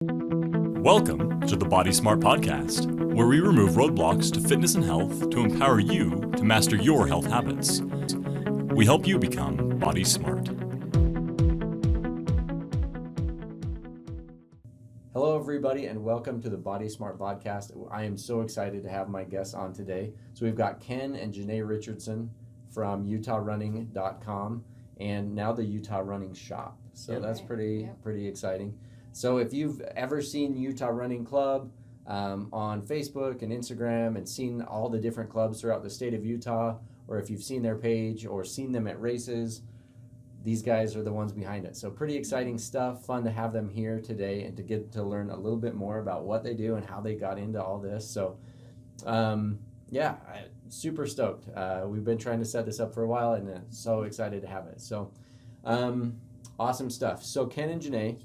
Welcome to the Body Smart Podcast, where we remove roadblocks to fitness and health to empower you to master your health habits. We help you become Body Smart. Hello, everybody, and welcome to the Body Smart Vodcast. I am so excited to have my guests on today. So we've got Ken and Janae Richardson from UtahRunning.com and now the Utah Running Shop. So that's pretty exciting. So if you've ever seen Utah Running Club on Facebook and Instagram and seen all the different clubs throughout the state of Utah, or if you've seen their page or seen them at races, these guys are the ones behind it. So pretty exciting stuff, fun to have them here today and to get to learn a little bit more about what they do and how they got into all this. So super stoked. We've been trying to set this up for a while and so excited to have it. So awesome stuff. So Ken and Janae,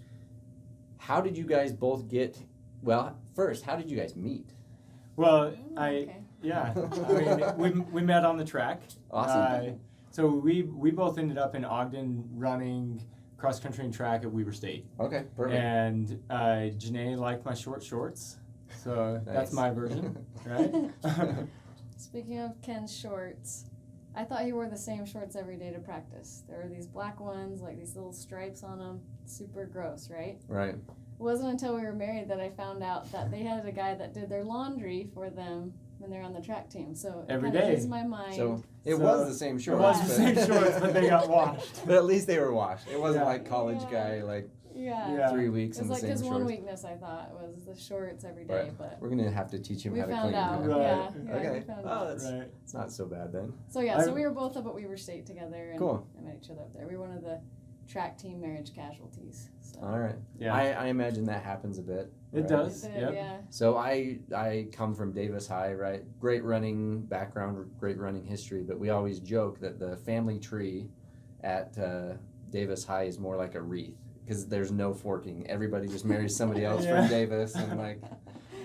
how did you guys both get, first, how did you guys meet? Well, we met on the track. Awesome. So we both ended up in Ogden running cross country and track at Weber State. Okay, perfect. And Janae liked my short shorts, so That's my version, right? Speaking of Ken's shorts, I thought he wore the same shorts every day to practice. There were these black ones, like these little stripes on them, super gross, right? Right. It wasn't until we were married that I found out that they had a guy that did their laundry for them when they're on the track team. So every it day. Eased my mind. So it was the same shorts. It was the same shorts, but they got washed. But at least they were washed. It wasn't like college guy, 3 weeks in the same shorts. It was like his one weakness, I thought, was the shorts every day. Right. But we're going to have to teach him we how to found clean out. them. Right. Okay. We found out. It's not so bad then. So so we were both up at Weber State together and I met each other up there. We were one of the track team marriage casualties. So. All right. Yeah. I imagine that happens a bit. It does. It did, yep. Yeah. So I come from Davis High, right? Great running background, great running history, but we always joke that the family tree at Davis High is more like a wreath because there's no forking. Everybody just marries somebody else from Davis, and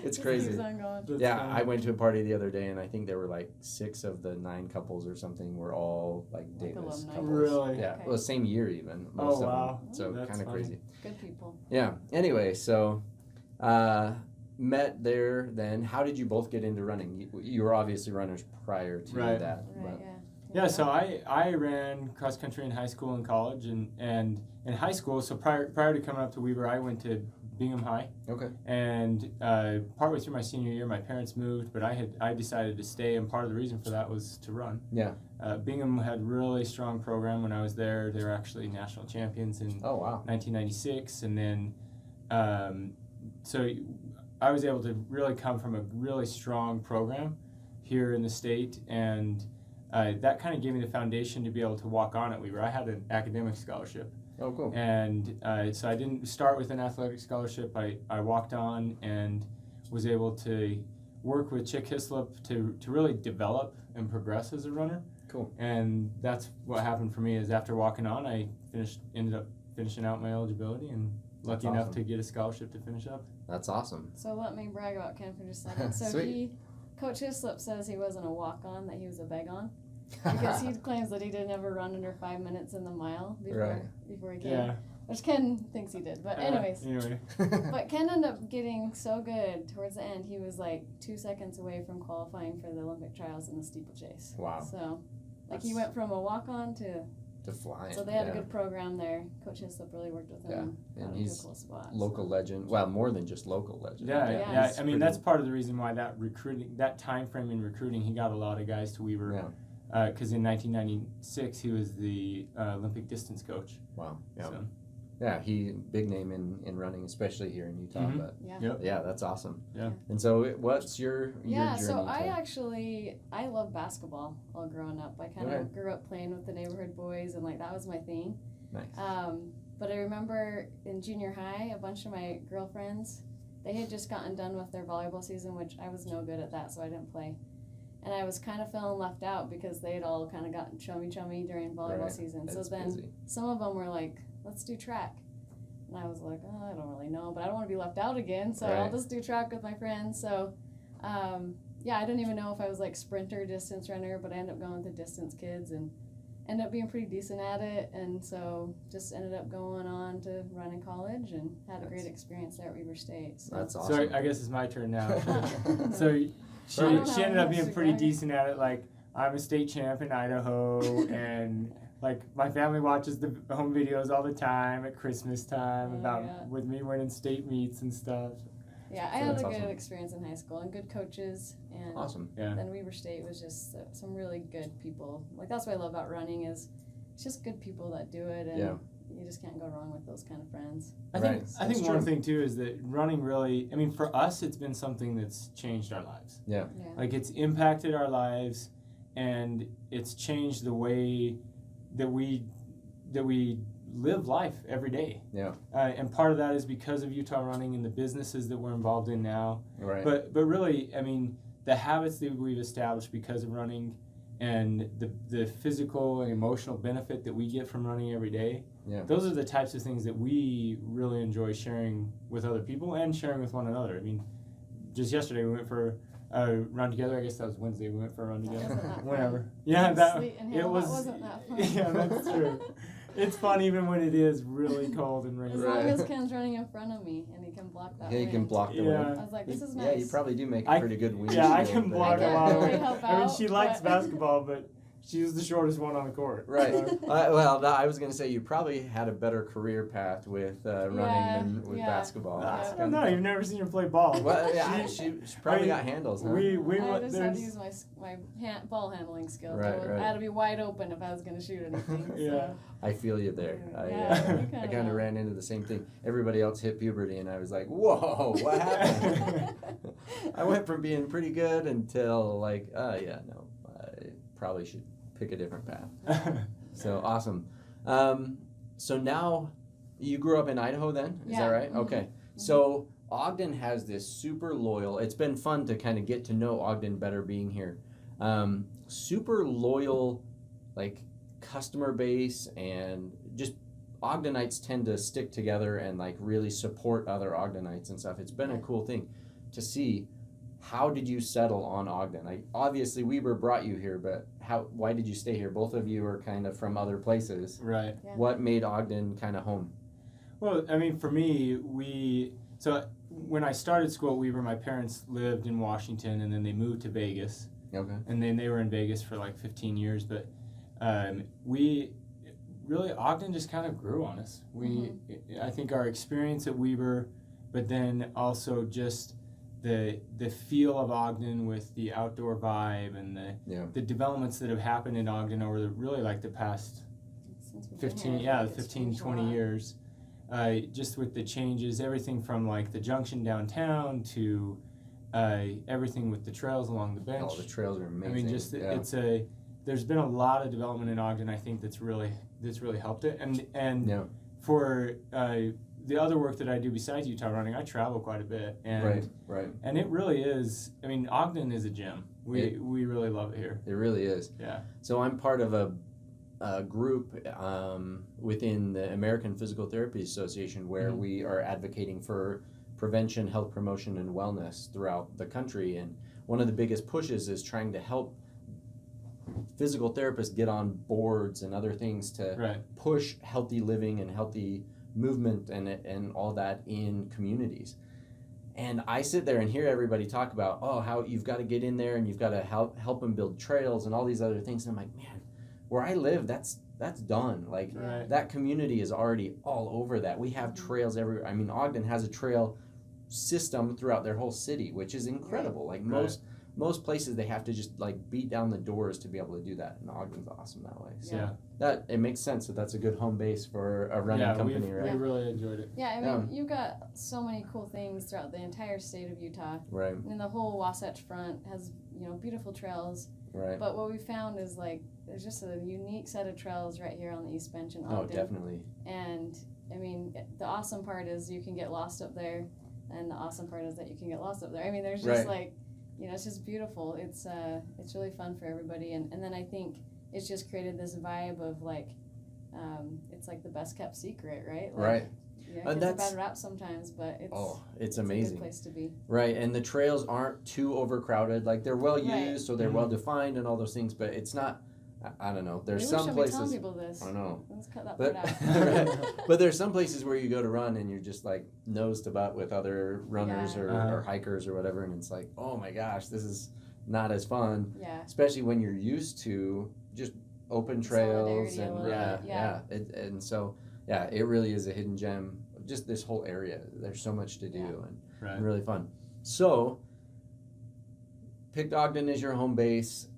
it's crazy. I went to a party the other day, and I think there were 6 of the 9 couples or something were all Davis couples. Really? Yeah. Okay. Well, same year even. Most of them. So kind of crazy. Good people. Yeah. Anyway, so met there then. How did you both get into running? You were obviously runners prior to that. Right, Yeah, so I ran cross country in high school and college, and in high school, so prior to coming up to Weber, I went to Bingham High. Okay. And partway through my senior year, my parents moved, but I decided to stay, and part of the reason for that was to run. Yeah. Bingham had a really strong program when I was there. They were actually national champions in 1996, and then so I was able to really come from a really strong program here in the state, and that kind of gave me the foundation to be able to walk on at Weber. I had an academic scholarship. Oh, cool. And so I didn't start with an athletic scholarship. I walked on and was able to work with Chick Hislop to really develop and progress as a runner. Cool. And that's what happened for me is after walking on, I ended up finishing out my eligibility and lucky enough to get a scholarship to finish up. That's awesome. So let me brag about Ken for just a second. So Coach Hislop says he wasn't a walk-on, that he was a beg-on. Because he claims that he didn't ever run under 5 minutes in the mile before he came. Yeah. Which Ken thinks he did. But anyways. Anyway. But Ken ended up getting so good towards the end. He was 2 seconds away from qualifying for the Olympic trials in the steeplechase. Wow. So he went from a walk-on to flying. So they had a good program there. Coach Hislop really worked with him. Yeah. And he's cool spot, local legend. Well, more than just local legend. Yeah. I mean, that's part of the reason why that time frame in recruiting, he got a lot of guys to Weber. Yeah. Because in 1996 he was the Olympic distance coach. Wow. Yeah. So. Yeah, he big name in running, especially here in Utah. Mm-hmm. But that's awesome. Yeah. And so, what's your journey? So I love basketball all growing up. I kind of grew up playing with the neighborhood boys, and that was my thing. Nice. But I remember in junior high, a bunch of my girlfriends, they had just gotten done with their volleyball season, which I was no good at that, so I didn't play. And I was kind of feeling left out because they had all kind of gotten chummy during volleyball season. So then some of them were like, let's do track. And I was like, I don't really know, but I don't want to be left out again, so I'll just do track with my friends. So, I didn't even know if I was sprinter, distance runner, but I ended up going with the distance kids. And ended up being pretty decent at it, and so just ended up going on to run in college and had a great experience there at Weber State. So. That's awesome. So I guess it's my turn now. So she ended up being pretty decent at it. Like, I'm a state champ in Idaho, and like my family watches the home videos all the time at Christmas time with me winning state meets and stuff. Yeah, I had a good experience in high school and good coaches, and then Weber State was just some really good people. Like, that's what I love about running is it's just good people that do it, and you just can't go wrong with those kind of friends. I think one thing too is that running really, I mean, for us, it's been something that's changed our lives. Yeah. Like, it's impacted our lives, and it's changed the way that we live life every day. Yeah. And part of that is because of Utah Running and the businesses that we're involved in now. Right. But really, I mean, the habits that we've established because of running and the physical and emotional benefit that we get from running every day, those are the types of things that we really enjoy sharing with other people and sharing with one another. I mean, just yesterday we went for a run together. I guess that was Wednesday. We went for a run together. Whenever. Yeah, it wasn't that fun. Yeah, that's true. It's fun even when it is really cold and rainy. As long as Ken's running in front of me and he can block that wind. He can block the wind. I was like, this is nice. Yeah, you probably do make a pretty good wind. Yeah, I can block a lot of wind. I mean, she likes but basketball, but she was the shortest one on the court. Right. Well, I was going to say you probably had a better career path with running than with basketball. I don't know. You've never seen her play ball. Well, yeah, she probably got handles, huh? I just had to use my ball handling skills. I had to be wide open if I was going to shoot anything. So. I feel you there. I kind of ran into the same thing. Everybody else hit puberty, and I was like, whoa, what happened? I went from being pretty good until like, I probably should pick a different path. So awesome. So now you grew up in Idaho then? Is that right? Mm-hmm. Okay. Mm-hmm. So Ogden has this super loyal, it's been fun to kind of get to know Ogden better being here. Super loyal, like, customer base, and just Ogdenites tend to stick together and like really support other Ogdenites and stuff. It's been a cool thing to see. How did you settle on Ogden? Obviously Weber brought you here, but why did you stay here? Both of you are kind of from other places. Right. Yeah. What made Ogden kind of home? Well, I mean, for me, when I started school at Weber, my parents lived in Washington, and then they moved to Vegas. Okay. And then they were in Vegas for like 15 years, but Ogden just kind of grew on us. I think our experience at Weber, but then also just the feel of Ogden with the outdoor vibe and the developments that have happened in Ogden over the past 20 years. Just with the changes, everything from like the junction downtown to everything with the trails along the bench. Oh, the trails are amazing. I mean, there's been a lot of development in Ogden, I think, that's really helped it. And for the other work that I do besides Utah Running, I travel quite a bit. And right. And it really is, I mean, Ogden is a gem. We really love it here. It really is. Yeah. So I'm part of a group within the American Physical Therapy Association where we are advocating for prevention, health promotion, and wellness throughout the country. And one of the biggest pushes is trying to help physical therapists get on boards and other things to push healthy living and healthy movement and all that in communities. And I sit there and hear everybody talk about, how you've got to get in there and you've got to help them build trails and all these other things. And I'm like, man, where I live, that's done. Like that community is already all over that. We have trails everywhere. I mean, Ogden has a trail system throughout their whole city, which is incredible. Like most places, they have to just like beat down the doors to be able to do that. And Ogden's awesome that way. So that it makes sense that's a good home base for a running company, right? We really enjoyed it. Yeah, I mean, you've got so many cool things throughout the entire state of Utah. Right. I mean, the whole Wasatch Front has, beautiful trails. Right. But what we found is like there's just a unique set of trails right here on the East Bench in Ogden. Oh, definitely. And I mean, the awesome part is you can get lost up there, and the awesome part is that you can get lost up there. I mean, there's just like, it's just beautiful. It's really fun for everybody, and then I think it's just created this vibe of like, it's like the best kept secret, right? Like, right. Yeah, it's a bad rap sometimes, but it's amazing. A good place to be. Right, and the trails aren't too overcrowded. Like they're well used, so they're well defined and all those things. But it's not. I don't know. There's Maybe some we should be places. telling people this. I don't know. Let's cut that But, part out. but there's some places where you go to run and you're just like nose to butt with other runners or hikers or whatever, and it's like, oh my gosh, this is not as fun. Yeah. Especially when you're used to just open trails and and so it really is a hidden gem. Just this whole area, there's so much to do and really fun. So, picked Ogden as your home base.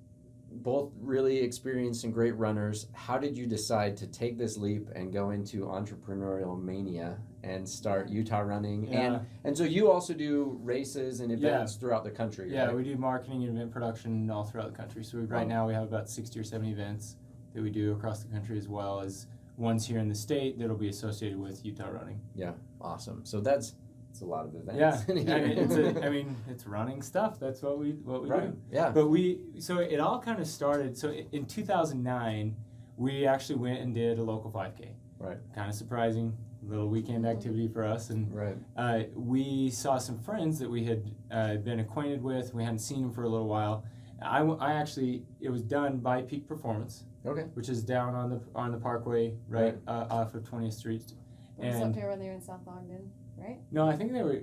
Both really experienced and great runners. How did you decide to take this leap and go into entrepreneurial mania and start Utah Running? Yeah. And so you also do races and events throughout the country, Yeah, right? we do marketing and event production all throughout the country. So right now we have about 60 or 70 events that we do across the country, as well as ones here in the state that'll be associated with Utah Running. Yeah, awesome. So that's a lot of events. Yeah, and it's running stuff. That's what we do. Yeah. But so it all kind of started. So in 2009, we actually went and did a local 5K. Right. Kind of surprising, little weekend activity for us. And we saw some friends that we had been acquainted with. We hadn't seen them for a little while. I actually, it was done by Peak Performance. Okay. Which is down on the Parkway, right. Off of 20th Street. It was up here when they were in South Ogden, right? No, I think they were.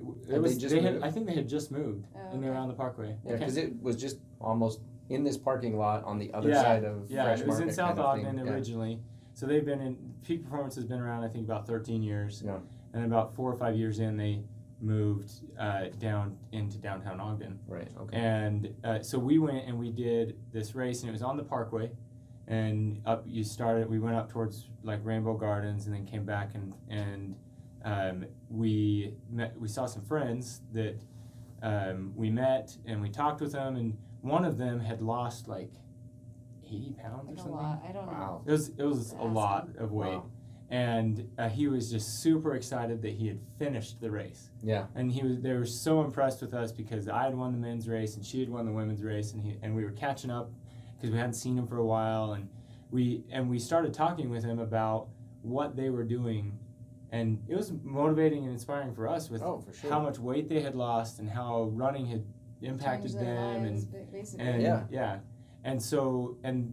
I think they had just moved, and they were on the Parkway. Yeah, because it was just almost in this parking lot on the other side of Fresh Market. It was in South Ogden originally. So they've been in. Peak Performance has been around, I think, about 13 years. Yeah. And about 4 or 5 years in, they moved down into downtown Ogden. Right. Okay. And so we went and we did this race, and it was on the Parkway. And we went up towards like Rainbow Gardens, and then came back and we saw some friends that we met, and we talked with them, and one of them had lost like 80 pounds or something. A lot. I don't know. It was a lot of weight. Wow. And he was just super excited that he had finished the race. Yeah. And they were so impressed with us because I had won the men's race and she had won the women's race, and we were catching up because we hadn't seen him for a while, and we started talking with him about what they were doing, and it was motivating and inspiring for us with how much weight they had lost and how running had impacted them, and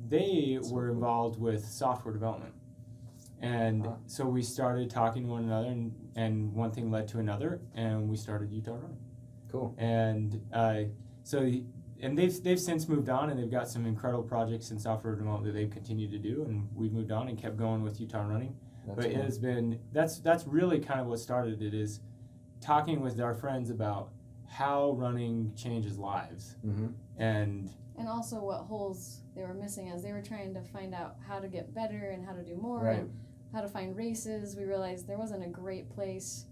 they were involved with software development, and so we started talking to one another, and one thing led to another, and we started Utah Running. Cool. And And they've since moved on, and they've got some incredible projects in software development that they've continued to do, and we've moved on and kept going with Utah Running. But it has been that's really kind of what started it, is talking with our friends about how running changes lives, and also what holes they were missing as they were trying to find out how to get better and how to do more and how to find races. We realized there wasn't a great place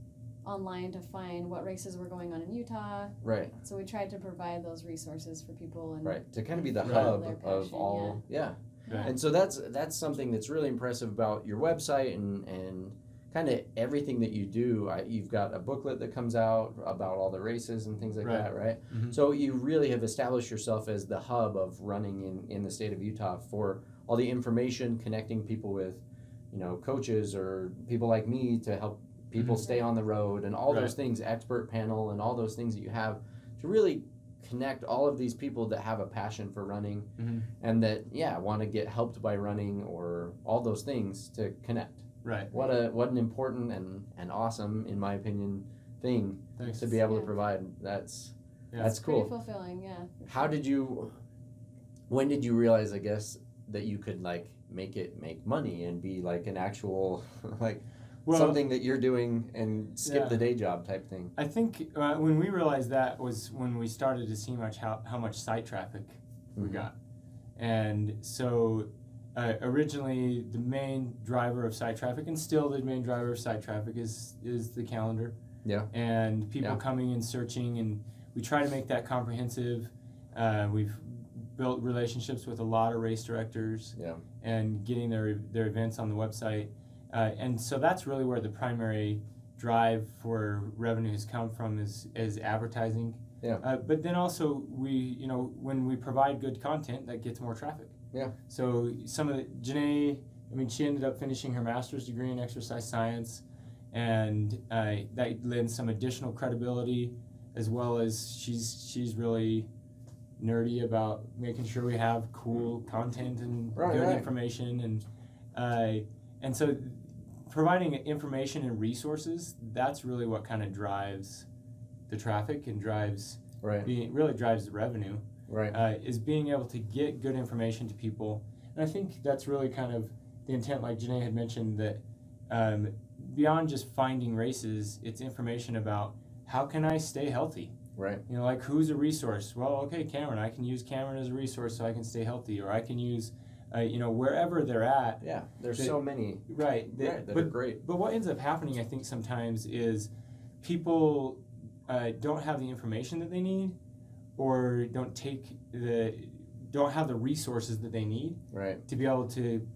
online to find what races were going on in Utah. Right. So we tried to provide those resources for people and to kind of be the hub of all. Yeah. And so that's something that's really impressive about your website and kind of everything that you do. You've got a booklet that comes out about all the races and things like that, right? Mm-hmm. So you really have established yourself as the hub of running in the state of Utah for all the information, connecting people with, coaches or people like me to help people stay on the road and all those things, expert panel and all those things that you have to really connect all of these people that have a passion for running and that want to get helped by running or all those things to connect. Right. What an important and awesome, in my opinion, thing to be able to provide. That's cool. Pretty fulfilling, when did you realize, I guess, that you could make money and be like an actual something that you're doing and skip the day job type thing? I think when we realized that was when we started to see how much site traffic we got. And so originally the main driver of site traffic, and still the main driver of site traffic, is the calendar. Yeah. And people coming and searching, and we try to make that comprehensive. We've built relationships with a lot of race directors and getting their events on the website. And so that's really where the primary drive for revenue has come from is advertising. Yeah. But then also when we provide good content, that gets more traffic. Yeah. So Janae, she ended up finishing her master's degree in exercise science, and that lends some additional credibility, as well as she's really nerdy about making sure we have cool content and good information, and so providing information and resources, that's really what kind of drives the traffic and drives really drives the revenue. Is being able to get good information to people. And I think that's really kind of the intent, like Janae had mentioned, that beyond just finding races, it's information about how can I stay healthy. Like who's a resource? Well, okay, Cameron, I can use Cameron as a resource so I can stay healthy, or I can use wherever they're at. Yeah, there's so many. That are great. But what ends up happening, I think, sometimes is people don't have the information that they need, or don't have the resources that they need to be able to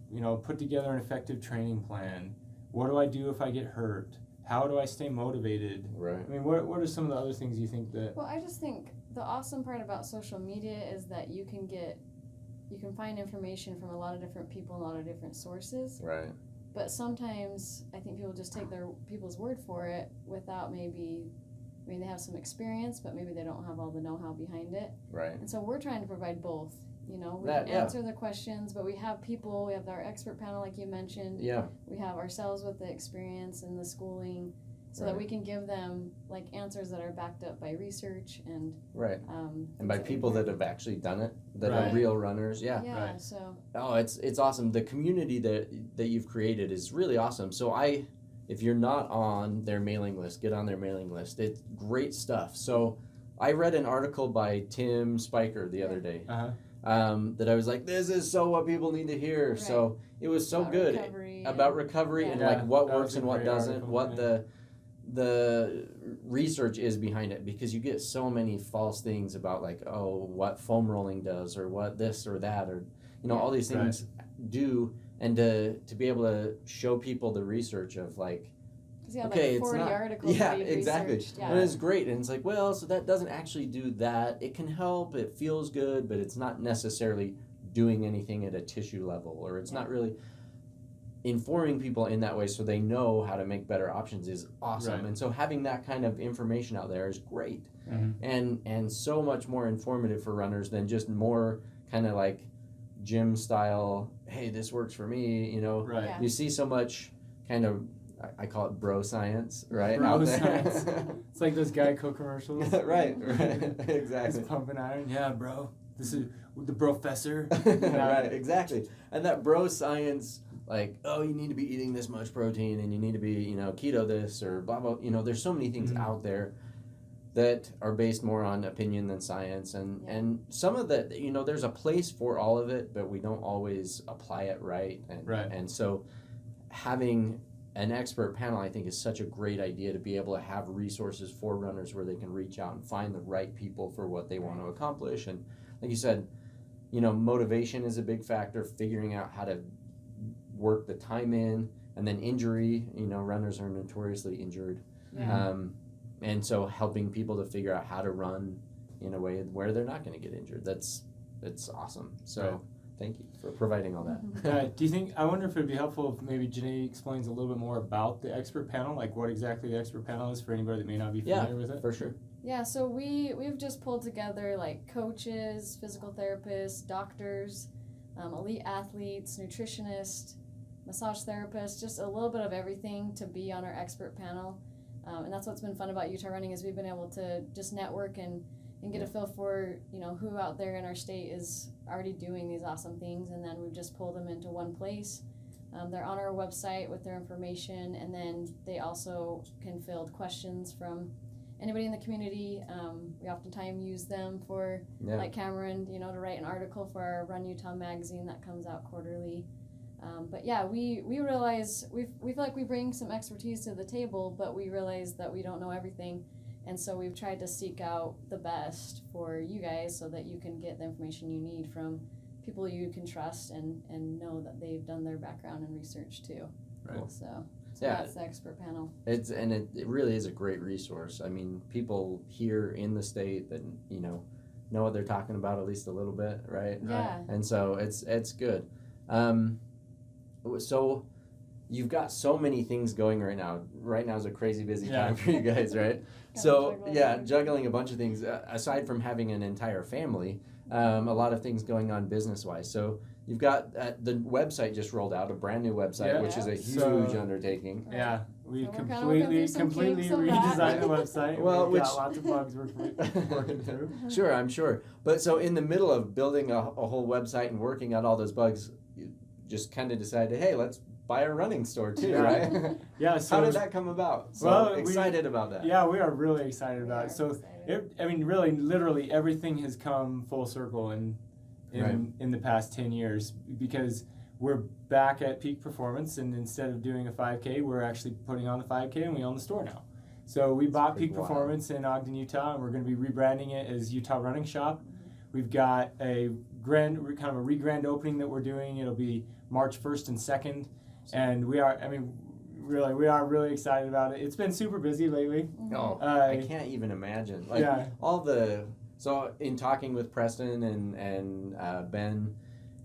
put together an effective training plan. What do I do if I get hurt? How do I stay motivated? I mean, what are some of the other things you think that? Well, I just think the awesome part about social media is that you can find information from a lot of different people and a lot of different sources. But sometimes I think people just take people's word for it without they have some experience, but maybe they don't have all the know-how behind it. And so we're trying to provide both. We can answer the questions, but we have our expert panel, like you mentioned. We have ourselves with the experience and the schooling, so that we can give them answers that are backed up by research and and by people that have actually done it, that are real runners. So it's awesome. The community that you've created is really awesome. So if you're not on their mailing list, get on their mailing list. It's great stuff. So I read an article by Tim Spiker the other day. That I was like, this is so what people need to hear. So it was so about good about recovery and what works and what doesn't, what the research is behind it, because you get so many false things about what foam rolling does, or what this or that, or all these things do, and to be able to show people the research of okay, 40 it's not, articles exactly. And it's great, and it's so that doesn't actually do that. It can help, it feels good, but it's not necessarily doing anything at a tissue level, or it's not really informing people in that way so they know how to make better options is awesome. And so having that kind of information out there is great, and so much more informative for runners than just more kind of gym style, hey, this works for me, You see so much kind of, I call it bro science, right? Bro science. It's like those Geico commercials. Right, exactly. It's pumping iron. Yeah, bro. This is the professor. Right, exactly. And that bro science, you need to be eating this much protein, and you need to be, keto this, or blah, blah. There's so many things out there that are based more on opinion than science. And some of that, there's a place for all of it, but we don't always apply it right. And so having an expert panel, I think, is such a great idea, to be able to have resources for runners where they can reach out and find the right people for what they want to accomplish. And like you said, motivation is a big factor, figuring out how to work the time in, and then injury, runners are notoriously injured. And so helping people to figure out how to run in a way where they're not going to get injured. That's awesome. So thank you for providing all that. Do you think, I wonder if it'd be helpful if maybe Janae explains a little bit more about the expert panel, what exactly the expert panel is for anybody that may not be familiar with it? For sure. Yeah, so we've just pulled together coaches, physical therapists, doctors, elite athletes, nutritionists, massage therapists, just a little bit of everything to be on our expert panel. And that's what's been fun about Utah Running, is we've been able to just network and get a feel for, who out there in our state is already doing these awesome things, and then we've just pulled them into one place. They're on our website with their information, and then they also can field questions from anybody in the community. We oftentimes use them for, like Cameron, to write an article for our Run Utah magazine that comes out quarterly. But we realize we feel like we bring some expertise to the table, but we realize that we don't know everything. And so we've tried to seek out the best for you guys so that you can get the information you need from people you can trust and know that they've done their background and research too. Right. So that's the expert panel. It really is a great resource. I mean, people here in the state that, know what they're talking about at least a little bit, right? Yeah. And so it's good. So you've got so many things going right now. Right now is a crazy busy time for you guys, right? So juggling a bunch of things. Aside from having an entire family, a lot of things going on business-wise. So you've got the website just rolled out, a brand new website, which is a huge undertaking. Yeah, we So completely redesigned the website. Well, we've got lots of bugs we're working through. Sure, I'm sure. But so in the middle of building a whole website and working out all those bugs, you just kind of decided, hey, let's buy a running store too, right? Yeah. So how did that come about? So well, excited about that. Yeah, we are really excited about it. So really, literally everything has come full circle in the past 10 years, because we're back at peak performance, and instead of doing a 5K, we're actually putting on the 5K, and we own the store now. So we bought Peak Performance in Ogden, Utah, and we're going to be rebranding it as Utah Running Shop. We've got a grand opening that we're doing. It'll be March 1st and 2nd, and we are really excited about it. It's been super busy lately. Oh, I can't even imagine. So in talking with Preston and Ben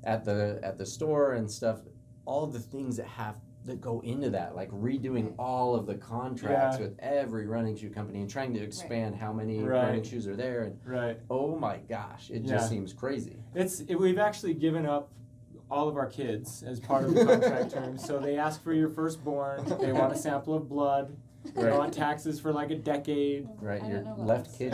at the store and stuff, all of the things that go into that, like redoing all of the contracts with every running shoe company and trying to expand how many running shoes are there, and oh my gosh, it just seems crazy. We've actually given up all of our kids as part of the contract terms. So they ask for your firstborn, they want a sample of blood, they want taxes for like a decade. Right, your left kid.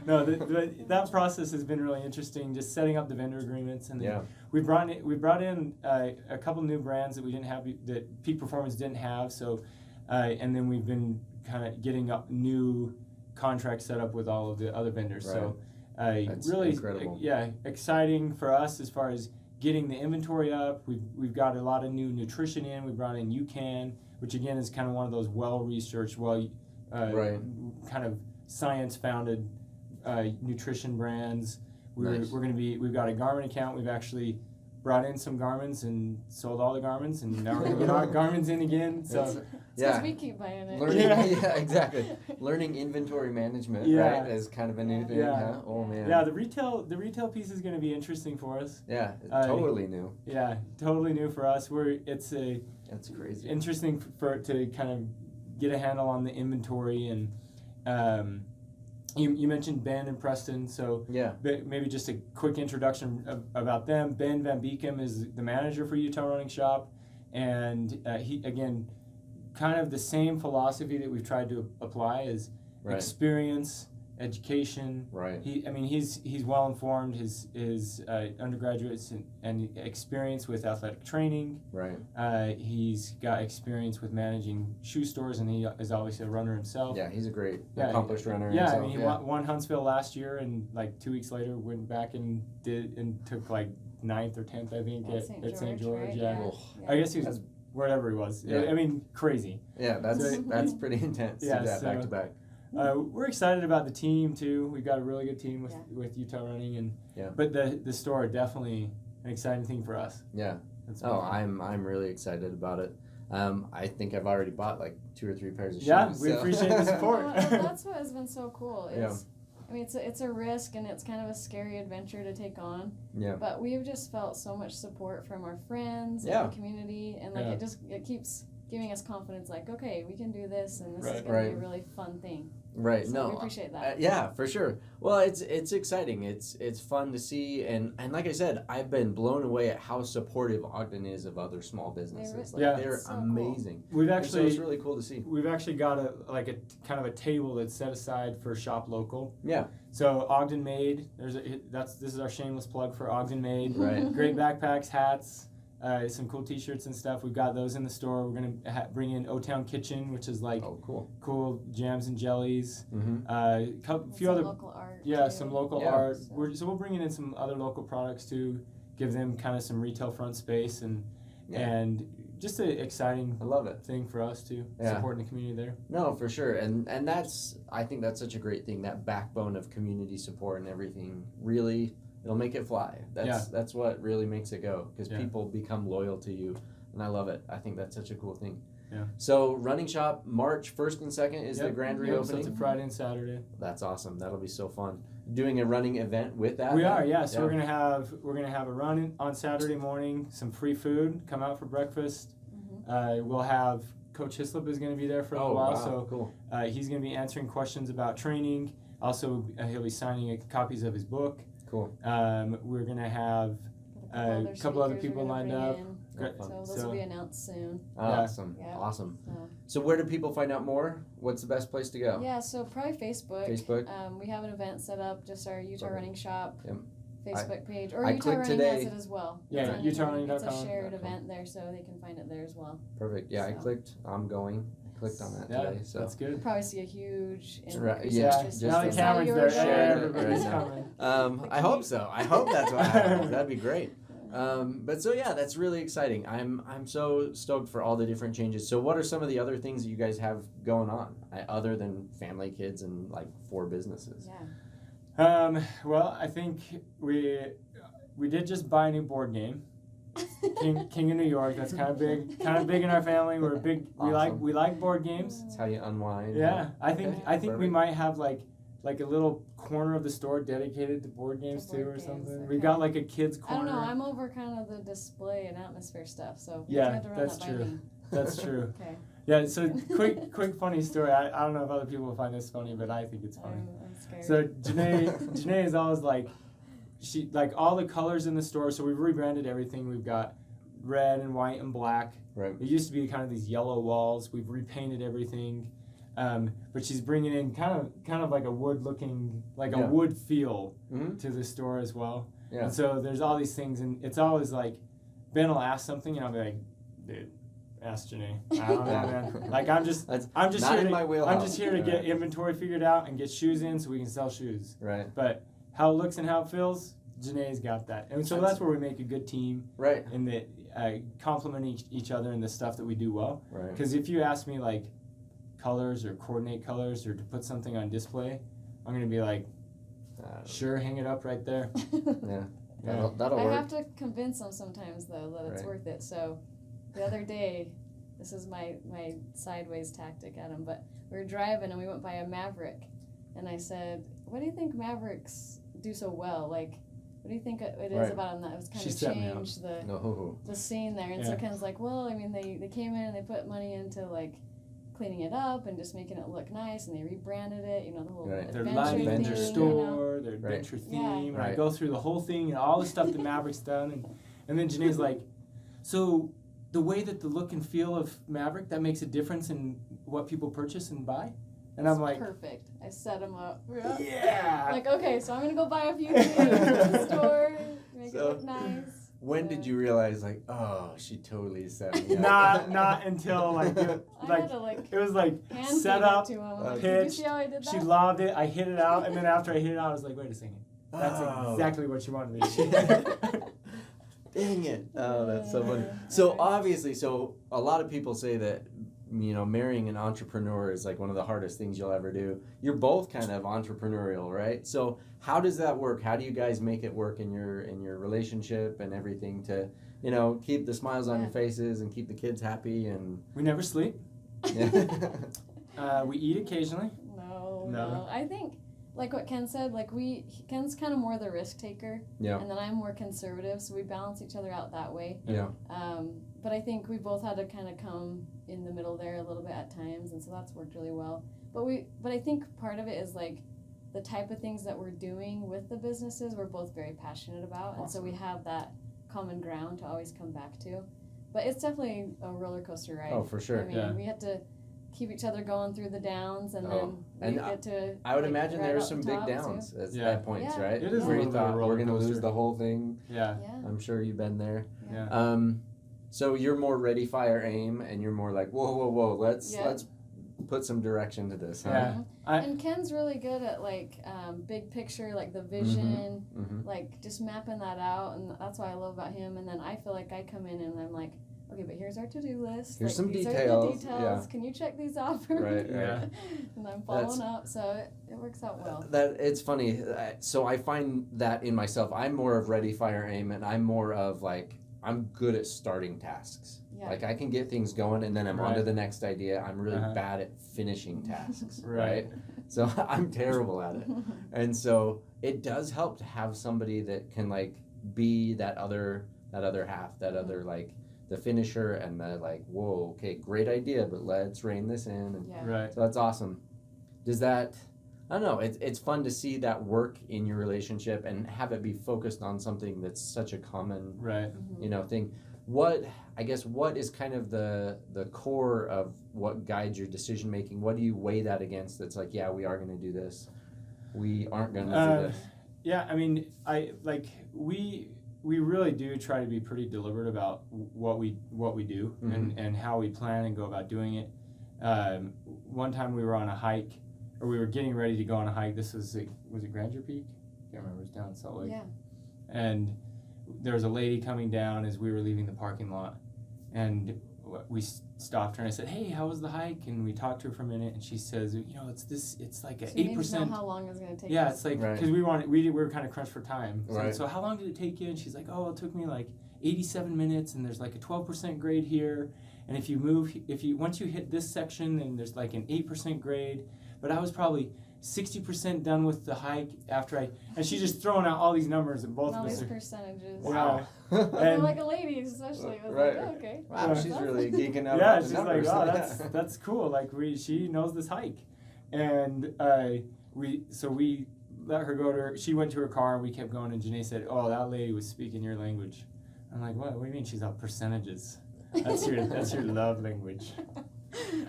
No, that process has been really interesting, just setting up the vendor agreements, and then we brought in a couple new brands that we didn't have, that Peak Performance didn't have. So, and then we've been kind of getting up new contracts set up with all of the other vendors. Right. So, That's really, incredible. Exciting for us as far as getting the inventory up. We've got a lot of new nutrition in. We brought in UCAN, which again is kind of one of those well-researched, kind of science-founded nutrition brands. We've got a Garmin account. We've actually brought in some Garmins and sold all the Garmins, and now we're going to get our Garmins in again. So because we keep buying it. Exactly. Learning inventory management, right, is kind of a new thing. Huh? Oh man. Yeah, the retail piece is going to be interesting for us. Yeah, totally new. Yeah, totally new for us. That's crazy. Interesting to kind of get a handle on the inventory, and you mentioned Ben and Preston, so maybe just a quick introduction about them. Ben Van Beekum is the manager for Utah Running Shop, and he, again, kind of the same philosophy that we've tried to apply is experience, education. Right. He's well informed. His undergraduates and experience with athletic training. Right. He's got experience with managing shoe stores, and he is obviously a runner himself. Yeah, he's a great accomplished runner. Yeah, himself. He won Huntsville last year, and like 2 weeks later went back and took like 9th or 10th, I think, at St. George. Right? Yeah. I guess he was wherever he was. Yeah. Crazy. Yeah, that's pretty intense. Yeah, to do that back to back. We're excited about the team too. We've got a really good team with Utah Running, but the store definitely an exciting thing for us. Yeah. I'm really excited about it. I think I've already bought like 2 or 3 pairs of shoes. Yeah, we appreciate the support. Well, that's what has been so cool. It's a risk, and it's kind of a scary adventure to take on. Yeah. But we've just felt so much support from our friends and the community, and it keeps giving us confidence, like, okay, we can do this, and this is going to be a really fun thing. Right. So we appreciate that. Yeah, for sure. Well, it's exciting. It's fun to see, and like I said, I've been blown away at how supportive Ogden is of other small businesses. They're so amazing. Cool. We've actually it's really cool to see. We've actually got a kind of a table that's set aside for shop local. Yeah. So Ogden Made. This is our shameless plug for Ogden Made. Right. Great backpacks, hats. Some cool T-shirts and stuff. We've got those in the store. We're gonna bring in O-Town Kitchen, which is like cool jams and jellies. Mm-hmm. Few other local art. Yeah, some local art. So we're bringing in some other local products to give them kind of some retail front space and just an exciting thing for us to supporting the community there. No, for sure, and I think that's such a great thing. That backbone of community support and everything really. It'll make it fly. That's what really makes it go, because people become loyal to you, and I love it. I think that's such a cool thing. Yeah. So Running Shop, March 1st and 2nd is the grand reopening. So it's a Friday and Saturday. That's awesome. That'll be so fun. Doing a running event with that. We are, yeah. So we're gonna have a run on Saturday morning. Some free food. Come out for breakfast. Mm-hmm. We'll have Coach Hislop is going to be there for a Oh, while. wow, So cool. He's going to be answering questions about training. Also, he'll be signing copies of his book. Cool. We're going to have a couple other people lined up. So those will be announced soon. Awesome. Yeah. Awesome. So where do people find out more? What's the best place to go? Yeah, so probably Facebook. Facebook. We have an event set up, just our Utah Running Shop Facebook page. Or I Utah Running today, has it as well. Yeah, UtahRunning.com. It's a shared event there, so they can find it there as well. Perfect. Yeah, I clicked. I'm going. I clicked on that today. So that's good. You'll probably see a huge increase. Yeah, just now the camera's there. Everybody's coming. I hope so. I hope that's what happens. That'd be great. But so yeah, that's really exciting. I'm so stoked for all the different changes. So what are some of the other things that you guys have going on other than family, kids, and like 4 businesses? Yeah. Well, I think we did just buy a new board game, King of New York. That's kind of big in our family. We're big. Awesome. We like board games. That's how you unwind. Yeah, I think perfect. we might have like a little corner of the store dedicated to board games too, or something. Okay. We got like a kids corner. I don't know. I'm over kind of the display and atmosphere stuff, so yeah, you have to run that's that true. by me. That's true. Okay. Yeah. So quick funny story. I don't know if other people will find this funny, but I think it's funny. I'm scared. So Janae is always like, she like all the colors in the store. So we've rebranded everything. We've got red and white and black. Right. It used to be kind of these yellow walls. We've repainted everything. But she's bringing in kind of like a wood looking, like a wood feel to the store as well. Yeah. And so there's all these things, and it's always like, Ben will ask something, and I'll be like, dude, ask Janae. I don't know, man. Like I'm just here to get inventory figured out and get shoes in so we can sell shoes. Right. But how it looks and how it feels, Janae's got that, and so that's where we make a good team. Right. And that complement each other in the stuff that we do well. Right. Because if you ask me like colors or coordinate colors or to put something on display, I'm gonna be like, sure, hang it up right there. Yeah. That'll work. I have to convince them sometimes though that it's worth it. So the other day, this is my sideways tactic at them, but we were driving and we went by a Maverick, and I said, what do you think Mavericks do so well? Like, what do you think it is about them that was kind of changed the scene there? And so Ken's like, well, I mean, they came in and they put money into like cleaning it up and just making it look nice, and they rebranded it, you know, the whole their Adventure store, their Adventure theme, and I go through the whole thing and all the stuff that Maverick's done, and then Janae's like, so the way that the look and feel of Maverick, that makes a difference in what people purchase and buy? And I'm like, perfect. I set them up. Yeah. Like, okay, so I'm going to go buy a few things at the store, make it look nice. When did you realize, like, oh, she totally set me up? Not until, like, it was, like, set up, pitched, she lobbed it, I hit it out, and then after I hit it out, I was like, wait a second. That's exactly what she wanted me to do. Dang it. Oh, that's so funny. So, obviously, a lot of people say that, you know, marrying an entrepreneur is like one of the hardest things you'll ever do. You're both kind of entrepreneurial, right? So how does that work? How do you guys make it work in your relationship and everything to, you know, keep the smiles on your faces and keep the kids happy? And we never sleep. We eat occasionally. No. I think, like what Ken said, like Ken's kind of more the risk taker, and then I'm more conservative, so we balance each other out that way. Yeah. But I think we both had to kind of come in the middle there a little bit at times, and so that's worked really well. But I think part of it is like the type of things that we're doing with the businesses we're both very passionate about, and so we have that common ground to always come back to. But it's definitely a roller coaster ride. Oh, for sure. I mean, we had to keep each other going through the downs, and then we get to. I would imagine there are some big downs at points, right? It is where a you thought we're going to lose the whole thing. Yeah. I'm sure you've been there. Yeah. So you're more ready, fire, aim, and you're more like, whoa, let's put some direction to this. Huh? Yeah. And Ken's really good at like big picture, like the vision, like just mapping that out, and that's what I love about him. And then I feel like I come in and I'm like, okay, but here's our to-do list. Here's like, some these details. are the details. Yeah. Can you check these off for me? Yeah. And I'm following up, so it works out well. It's funny. So I find that in myself. I'm more of ready, fire, aim, and I'm more of like, I'm good at starting tasks. Yeah. Like I can get things going and then I'm on to the next idea. I'm really bad at finishing tasks, right? So I'm terrible at it. And so it does help to have somebody that can like be that other half, that other like the finisher and the like, whoa, okay, great idea, but let's rein this in. And Right. so that's awesome. Does that, I don't know, it's fun to see that work in your relationship and have it be focused on something that's such a common, Right. you know, thing. What is kind of the core of what guides your decision making? What do you weigh that against that's like, yeah, we are going to do this, we aren't going to do this? Yeah, I mean, we really do try to be pretty deliberate about what we do and how we plan and go about doing it. One time we were on a hike, or we were getting ready to go on a hike. This was it Grandeur Peak? I can't remember. It was down in Salt Lake. Yeah. And there was a lady coming down as we were leaving the parking lot, and we stopped her and I said, "Hey, how was the hike?" And we talked to her for a minute, and she says, "You know, it's like a 8%." How long is going to take? Yeah, it's like because we were kind of crunched for time. Right. So how long did it take you? And she's like, "Oh, it took me like 87 minutes, and there's like a 12% grade here, and once you hit this section, then there's like an 8% grade." But I was probably 60% done with the hike and she's just throwing out all these numbers and both all of us these are, percentages. wow. And like a lady, especially. It was Right. like, oh, okay. Wow, she's really geeking out Yeah, about she's the numbers. like, oh, that's cool. Like she knows this hike, and we let her go to her. She went to her car and we kept going. And Janae said, "Oh, that lady was speaking your language." I'm like, "What? What do you mean she's out percentages? That's your love language."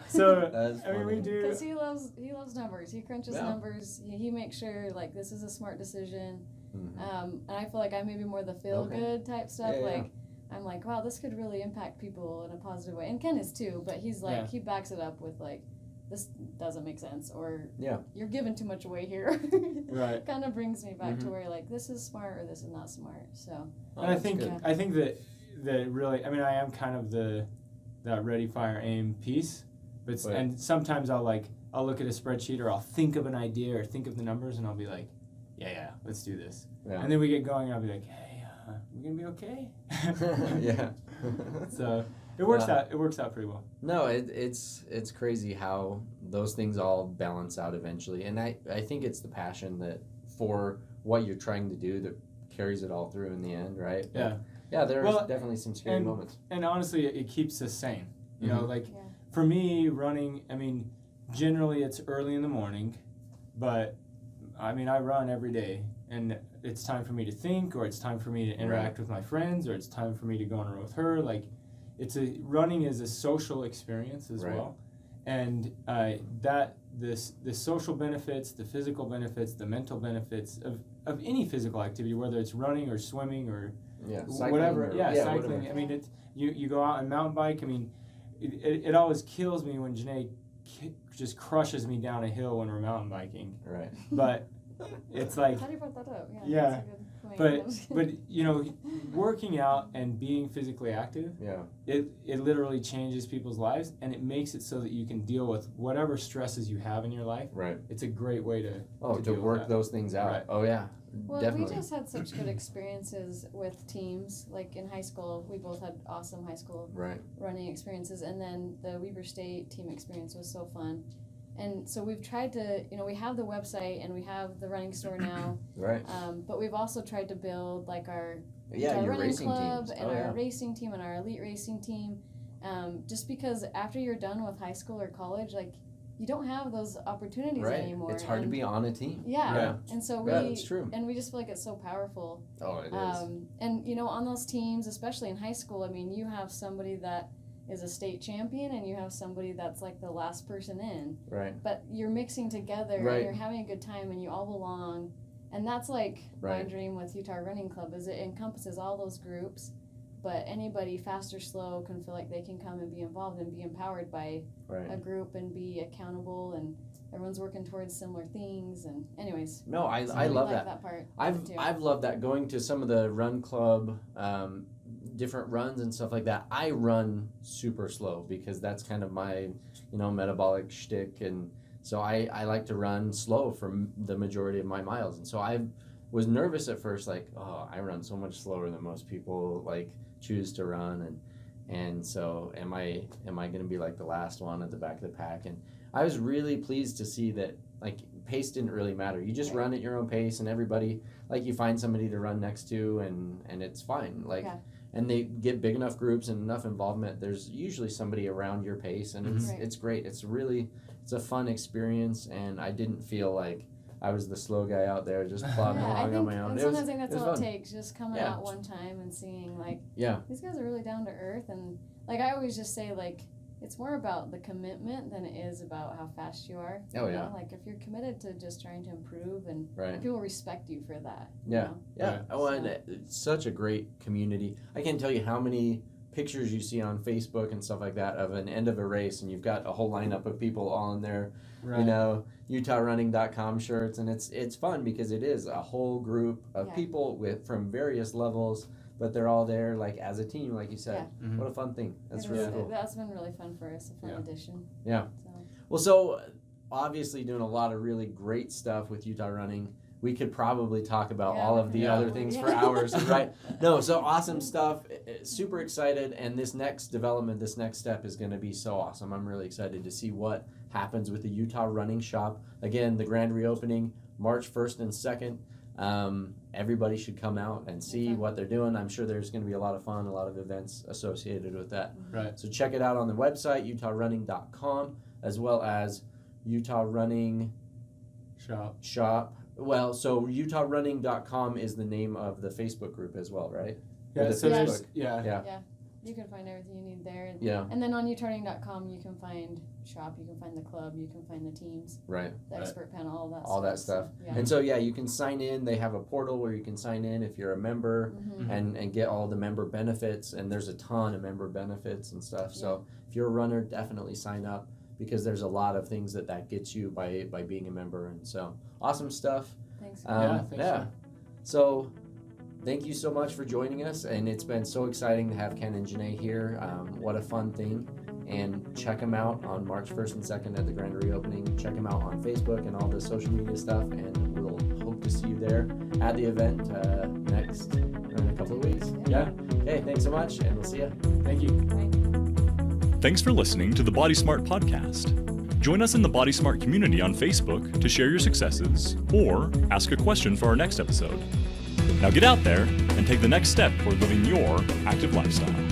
So I mean, we do because he loves numbers. He crunches numbers. He makes sure like this is a smart decision. And I feel like I'm maybe more the feel good type stuff. I'm like, wow, this could really impact people in a positive way. And Ken is too, but he's like he backs it up with like, this doesn't make sense, or you're giving too much away here. Right. Kind of brings me back to where like this is smart or this is not smart. So. And I think that really, I mean, I am kind of that ready, fire, aim piece, but and sometimes I'll look at a spreadsheet or I'll think of an idea or think of the numbers and I'll be like, yeah, let's do this. Yeah. And then we get going and I'll be like, hey, we gonna be okay? Yeah. So it works out. It works out pretty well. No, it's crazy how those things all balance out eventually, and I think it's the passion that for what you're trying to do that carries it all through in the end, right? Yeah. Yeah, there's definitely some scary moments. And honestly, it keeps us sane. You know, like for me, running, I mean, generally it's early in the morning, but I mean, I run every day, and it's time for me to think, or it's time for me to interact with my friends, or it's time for me to go on a run with her. Like, running is a social experience as well, and the social benefits, the physical benefits, the mental benefits of any physical activity, whether it's running or swimming or whatever. Cycling. Whatever. I mean, you go out and mountain bike. I mean, it always kills me when Janae just crushes me down a hill when we're mountain biking. Right. But it's like. How do you brought that up? Yeah. That's a good point. But you know, working out and being physically active, it literally changes people's lives, and it makes it so that you can deal with whatever stresses you have in your life. Right. It's a great way to work those things out. Right. Oh yeah. Well, definitely. We just had such good experiences with teams. Like in high school, we both had awesome high school running experiences, and then the Weber State team experience was so fun. And so we've tried to, we have the website and we have the running store now. Right. But we've also tried to build like our running club and our racing team and our elite racing team. Just because after you're done with high school or college, like you don't have those opportunities anymore. It's hard to be on a team. Yeah. And so that's true. And we just feel like it's so powerful. Oh, it is. And on those teams, especially in high school, I mean, you have somebody that is a state champion and you have somebody that's like the last person in. Right. But you're mixing together and you're having a good time and you all belong. And that's like my dream with Utah Running Club is it encompasses all those groups, but anybody fast or slow can feel like they can come and be involved and be empowered by a group and be accountable, and everyone's working towards similar things. And anyways. No, I love that part. I've loved that, going to some of the run club different runs and stuff like that. I run super slow because that's kind of my, metabolic shtick, and so I like to run slow for the majority of my miles. And so I was nervous at first, like, oh, I run so much slower than most people like choose to run, and so am I going to be like the last one at the back of the pack? And I was really pleased to see that like pace didn't really matter. You just run at your own pace, and everybody, like, you find somebody to run next to, and it's fine. Like, and they get big enough groups and enough involvement, there's usually somebody around your pace, and it's great. It's a fun experience, and I didn't feel like I was the slow guy out there just plodding along on my own. Sometimes I think that's all it takes, just coming out one time and seeing, like, these guys are really down to earth. And, like, I always just say, like, it's more about the commitment than it is about how fast you are. You know? Like, if you're committed to just trying to improve, and people respect you for that. You know? Oh, and it's such a great community. I can't tell you how many pictures you see on Facebook and stuff like that of an end of a race, and you've got a whole lineup of people all in there, you know, UtahRunning.com shirts, and it's fun because it is a whole group of people from various levels, but they're all there like as a team, like you said. What a fun thing. That's really cool. That's been really fun for us, a fun addition. So obviously doing a lot of really great stuff with Utah Running. We could probably talk about all of the other things for hours, right? No, so awesome stuff. Super excited, and this next development, this next step is going to be so awesome. I'm really excited to see what happens with the Utah Running Shop. Again, the grand reopening, March 1st and 2nd. Everybody should come out and see what they're doing. I'm sure there's going to be a lot of fun, a lot of events associated with that. Right. So check it out on the website, utahrunning.com, as well as Utah Running Shop. Well, so utahrunning.com is the name of the Facebook group as well, right? Yeah, so Facebook. Yeah. You can find everything you need there. And then on utahrunning.com, you can find shop, you can find the club, you can find the teams. Right. The expert panel, all that stuff. And so, you can sign in. They have a portal where you can sign in if you're a member and get all the member benefits. And there's a ton of member benefits and stuff. So if you're a runner, definitely sign up, because there's a lot of things that gets you by being a member. And so awesome stuff. Thanks. Thanks. So thank you so much for joining us, and it's been so exciting to have Ken and Janae here. What a fun thing. And check them out on March 1st and 2nd at the grand reopening. Check them out on Facebook and all the social media stuff, and we'll hope to see you there at the event in a couple of weeks. Okay, thanks so much, and we'll see you. Thank you. Bye. Thanks for listening to the Body Smart Podcast. Join us in the Body Smart community on Facebook to share your successes or ask a question for our next episode. Now get out there and take the next step toward living your active lifestyle.